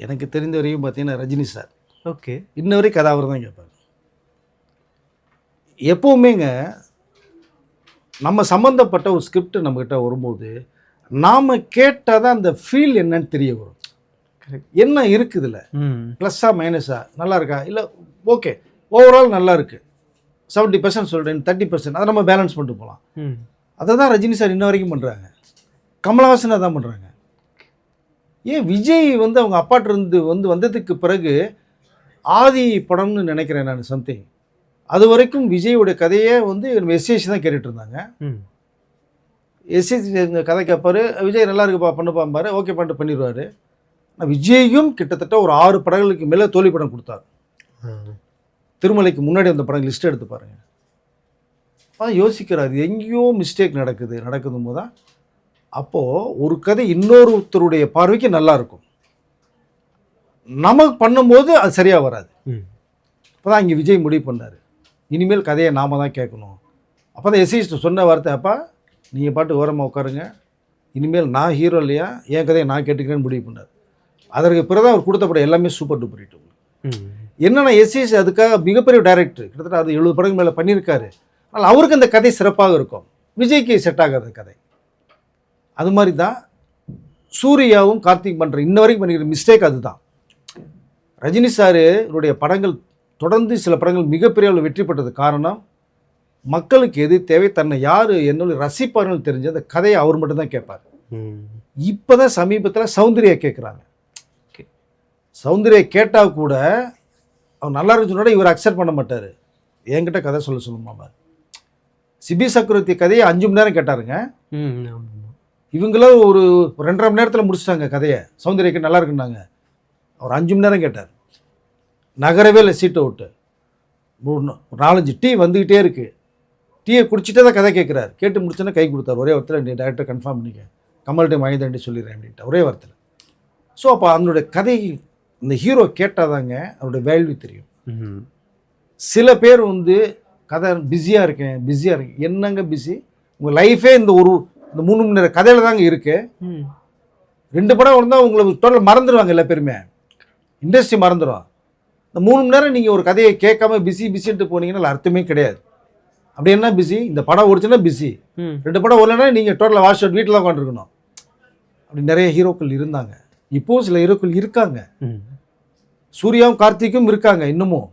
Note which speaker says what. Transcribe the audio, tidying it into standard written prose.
Speaker 1: எனக்கு தெரிந்த வரையும் பார்த்தீங்கன்னா ரஜினி சார்
Speaker 2: ஓகே.
Speaker 1: இன்ன வரைக்கும் கதை அவர் தான் கேட்பார். எப்போவுமேங்க நம்ம சம்மந்தப்பட்ட ஒரு ஸ்கிரிப்ட் நம்மக்கிட்ட வரும்போது நாம் கேட்டால் தான் அந்த ஃபீல் என்னன்னு தெரிய வரும். என்ன இருக்குதுல்ல, ப்ளஸ்ஸா மைனஸா, நல்லா இருக்கா இல்லை ஓகே ஓவரால் நல்லா இருக்குது 70% சொல்கிறேன் 30% அதை நம்ம பேலன்ஸ் பண்ணிட்டு போகலாம். அதை தான் ரஜினி சார் இன்ன வரைக்கும் பண்ணுறாங்க. கமலஹாசன் அதான் பண்ணுறாங்க. ஏன் விஜய் வந்து அவங்க அப்பாட்டிருந்து வந்ததுக்கு பிறகு ஆதி படம்னு நினைக்கிறேன் நான் சம்திங், அது வரைக்கும் விஜயோட கதையே வந்து எஸ்ஏசி தான் கேட்டுட்டு இருந்தாங்க. எஸ்ஏசி கதை கேட்பார், விஜய் நல்லா இருக்குப்பா பண்ணுப்பாம்பாரு, ஓகே பண்ணிட்டு பண்ணிடுவார். ஆனால் விஜயும் கிட்டத்தட்ட ஒரு 6 படங்களுக்கு மேலே தோல்வி படம் கொடுத்தார். திருமலைக்கு முன்னாடி அந்த படம் லிஸ்ட் எடுத்து பாருங்கள். அதான் யோசிக்கிறார் எங்கேயோ மிஸ்டேக் நடக்குதும் போது தான் அப்போது ஒரு கதை இன்னொருத்தருடைய பார்வைக்கு நல்லா இருக்கும், நமக்கு பண்ணும்போது அது சரியாக வராது. இப்போ தான் இங்கே விஜய் முடிவு பண்ணார், இனிமேல் கதையை நாம் தான் கேட்கணும். அப்போ தான் எஸ்இஸ்ட்டு சொன்ன வார்த்தை, அப்பா நீங்கள் பாட்டு ஓரமாக உட்காருங்க, இனிமேல் நான் ஹீரோ இல்லையா, என் கதையை நான் கேட்டுக்கிறேன்னு முடிவு பண்ணார். அதற்கு பிறகு அவர் கொடுத்த படம் எல்லாமே சூப்பர் டூப்பர் ஹிட். என்னென்னா எஸ்இஎஸ் அதுக்காக மிகப்பெரிய டைரக்டர், கிட்டத்தட்ட அது 70 படங்கள் மேலே பண்ணியிருக்காரு. ஆனால் அவருக்கு அந்த கதை சிறப்பாக இருக்கும், விஜய்க்கு செட் ஆகாத கதை. அது மாதிரி தான் சூர்யாவும் கார்த்திக் பண்ணுற இன்ன வரைக்கும் பண்ணிக்கிற மிஸ்டேக் அதுதான். ரஜினி சாருடைய படங்கள் தொடர்ந்து சில படங்கள் மிகப்பெரிய அளவில் வெற்றி பெற்றது காரணம் மக்களுக்கு எது தேவை, தன்னை யார் என்னோட ரசிப்பார்கள் தெரிஞ்ச அந்த கதையை அவர் மட்டும்தான் கேட்பார். இப்போ தான் சமீபத்தில் சௌந்தர்யா கேட்குறாங்க. சௌந்தர்யா கேட்டால் கூட அவர் நல்லா இருந்துச்சுனோட இவர் அக்செப்ட் பண்ண மாட்டார், என்கிட்ட கதை சொல்லுமாமா. சிபி சக்கரவர்த்தி கதையை 5 மணி நேரம் கேட்டாருங்க. இவங்களும் ஒரு 2.5 மணி நேரத்தில் முடிச்சிட்டாங்க கதையை. சௌந்தர்யாக்கு நல்லா இருக்குன்னாங்க, அவர் 5 மணி நேரம் கேட்டார். நகரவே இல்லை சீட்டை விட்டு. 4-5 டீ வந்துக்கிட்டே இருக்குது, டீயை குடிச்சிட்டே தான் கதை கேட்குறாரு. கேட்டு முடிச்சோன்னா கை கொடுத்தார் ஒரே வாரத்தில், நீ டேரக்டர் கன்ஃபார்ம் பண்ணிக்க, கமல்கிட்ட வாங்கிதாண்டி சொல்லிடுறேன் அப்படின்ட்டு ஒரே வாரத்தில். ஸோ அப்போ அதனுடைய கதை இந்த ஹீரோ கேட்டால் தாங்க அவருடைய வேல்யூ தெரியும். சில பேர் வந்து கதை பிஸியாக இருக்கேன் என்னங்க பிஸி, உங்கள் லைஃபே இந்த 3 மணி நேரம் கதையில் தாங்க இருக்குது. 2 படம் வந்தால் உங்களுக்கு டோட்டல் மறந்துடுவாங்க, எல்லா பேருமே இண்டஸ்ட்ரி மறந்துடும். இந்த 3 மணி நேரம் நீங்கள் ஒரு கதையை கேட்காம பிஸின்ட்டு போனீங்கன்னா அர்த்தமே கிடையாது. அப்படி என்ன பிஸி, இந்த படம் ஓடிச்சுன்னா பிஸி, 2 படம் ஓடலைன்னா நீங்கள் டோட்டலாக வாஷ் அவுட் வீட்டில் தான் உட்காந்துருக்கணும். அப்படி நிறைய ஹீரோக்கள் இருந்தாங்க, இப்போவும் சில ஹீரோக்கள் இருக்காங்க. சூர்யாவும் கார்த்திக்கும் இருக்காங்க இன்னமும்.